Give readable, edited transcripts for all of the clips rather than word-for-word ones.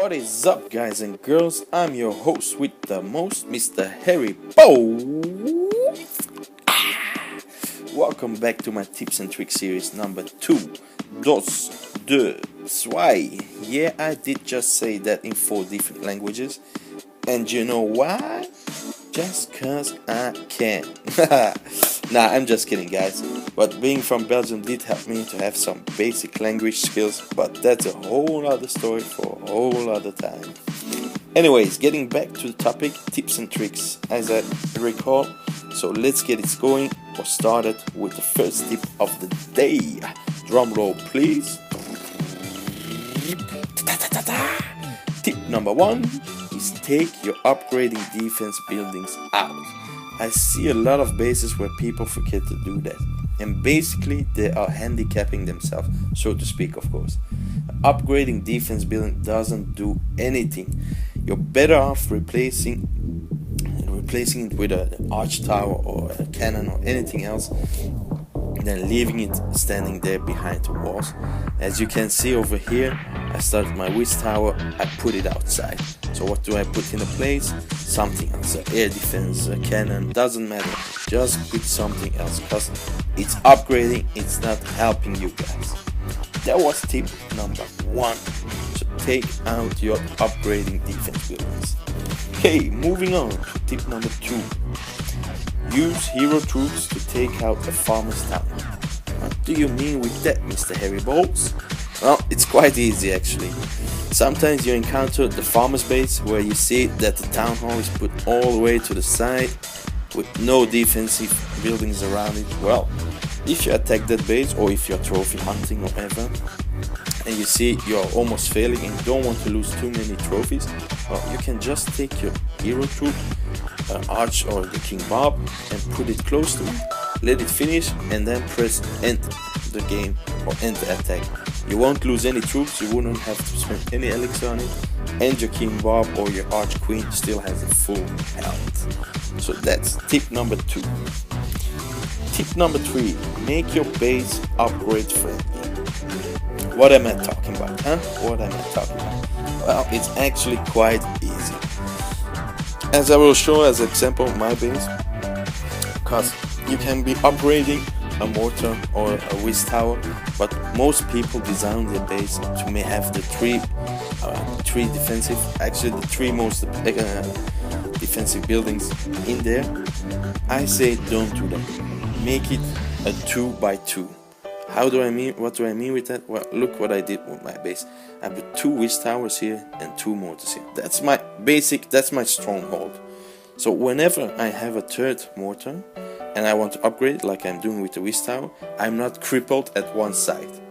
What is up, guys and girls? I'm your host with the most, Mr. Harry Bo. Welcome back to my Tips and Tricks series number 2. Dos, deux, zwei. Yeah, I did just say that in 4 different languages. And you know why? Just cause I can. Nah, I'm just kidding, guys. But being from Belgium did help me to have some basic language skills, but that's a whole other story for a whole other time. Anyways, getting back to the topic, tips and tricks, as I recall. So let's get it going or started with the first tip of the day. Drum roll, please. Tip number 1 is take your upgrading defense buildings out. I see a lot of bases where people forget to do that, and basically they are handicapping themselves, so to speak, of course. Upgrading defense building doesn't do anything. You're better off replacing it with an arch tower or a cannon or anything else than leaving it standing there behind the walls. As you can see over here, I started my whiz tower, I put it outside. So what do I put in the place? Something else, air defense, a cannon, doesn't matter. Just put something else because it's upgrading, it's not helping you guys. That was tip number 1. So take out your upgrading defense buildings. Okay, moving on to tip number 2. Use hero troops to take out a farmer's town. What do you mean with that, Mr. Harry Bolts? Well, it's quite easy actually. Sometimes you encounter the farmer's base where you see that the town hall is put all the way to the side with no defensive buildings around it. Well, if you attack that base or if you're trophy hunting or whatever, and you see you're almost failing and don't want to lose too many trophies, well, you can just take your hero troop, Arch or the King Bob, and put it close to it, let it finish, and then press end the game or end the attack. You won't lose any troops, you wouldn't have to spend any elixir on it, and your King Bob or your Arch Queen still has a full health. So that's tip number 2. Tip number 3, make your base upgrade friendly. What am I talking about, huh? What am I talking about? Well, it's actually quite easy. As I will show as an example my base, because you can be upgrading a mortar or a whiz tower, but most people design their base to may have the three defensive, actually the 3 most defensive buildings in there. I say don't do that. Make it a 2x2. What do I mean with that? Well, look what I did with my base. I put 2 whiz towers here and 2 mortars here. That's my basic, that's my stronghold. So whenever I have a 3rd mortar and I want to upgrade it like I'm doing with the whiz tower, I'm not crippled at one side.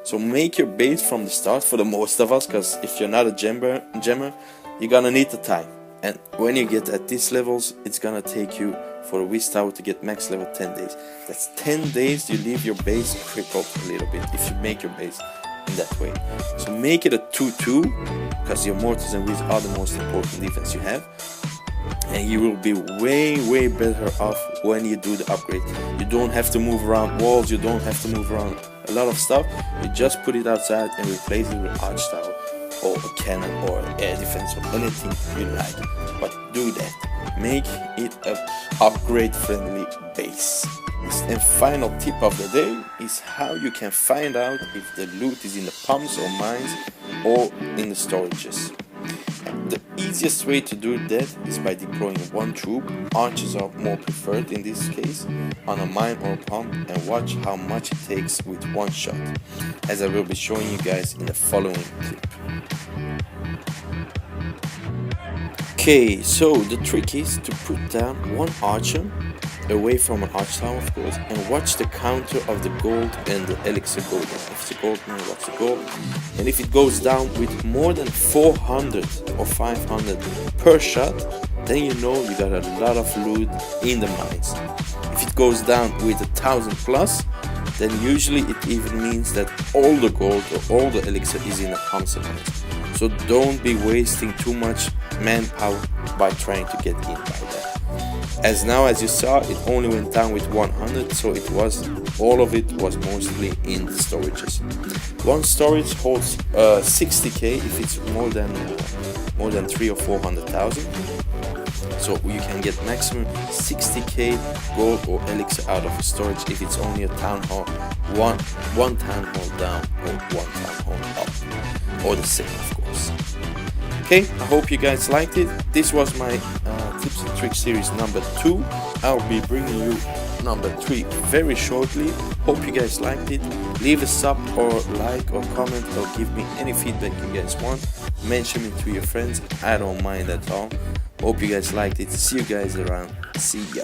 So make your base from the start for the most of us, because if you're not a gemmer, you're gonna need the time. And when you get at these levels, it's gonna take you for a whiz tower to get max level 10 days. That's 10 days you leave your base crippled a little bit if you make your base in that way. So make it a 2-2, because your mortars and whiz are the most important defense you have. And you will be way better off when you do the upgrade. You don't have to move around walls, you don't have to move around a lot of stuff. You just put it outside and replace it with arch tower or a cannon or an air defense or anything you like. But do that. Make it an upgrade friendly base. And final tip of the day is how you can find out if the loot is in the pumps or mines or in the storages. The easiest way to do that is by deploying 1 troop. Archers are more preferred in this case, on a mine or a pump, and watch how much it takes with 1 shot, as I will be showing you guys in the following clip. Okay, so the trick is to put down 1 archer away from an arch tower, of course, and watch the counter of the gold and the elixir gold. If the gold, then watch the gold. And if it goes down with more than 400 or 500 per shot, then you know you got a lot of loot in the mines. If it goes down with 1,000 plus, then usually it even means that all the gold or all the elixir is in the pumps and mines. So don't be wasting too much manpower by trying to get in by that. As now, as you saw, it only went down with 100, so it was all of it was mostly in the storages. One storage holds 60k if it's more than 3 or 400,000. So you can get maximum 60k gold or elixir out of a storage if it's only a town hall, one town hall down or one town hall up, or the same, of course. Okay, I hope you guys liked it. This was my tips and tricks series number 2. I'll be bringing you number 3 very shortly. Hope you guys liked it. Leave a sub or like or comment or give me any feedback you guys want. Mention me to your friends. I don't mind at all. Hope you guys liked it. See you guys around. See ya.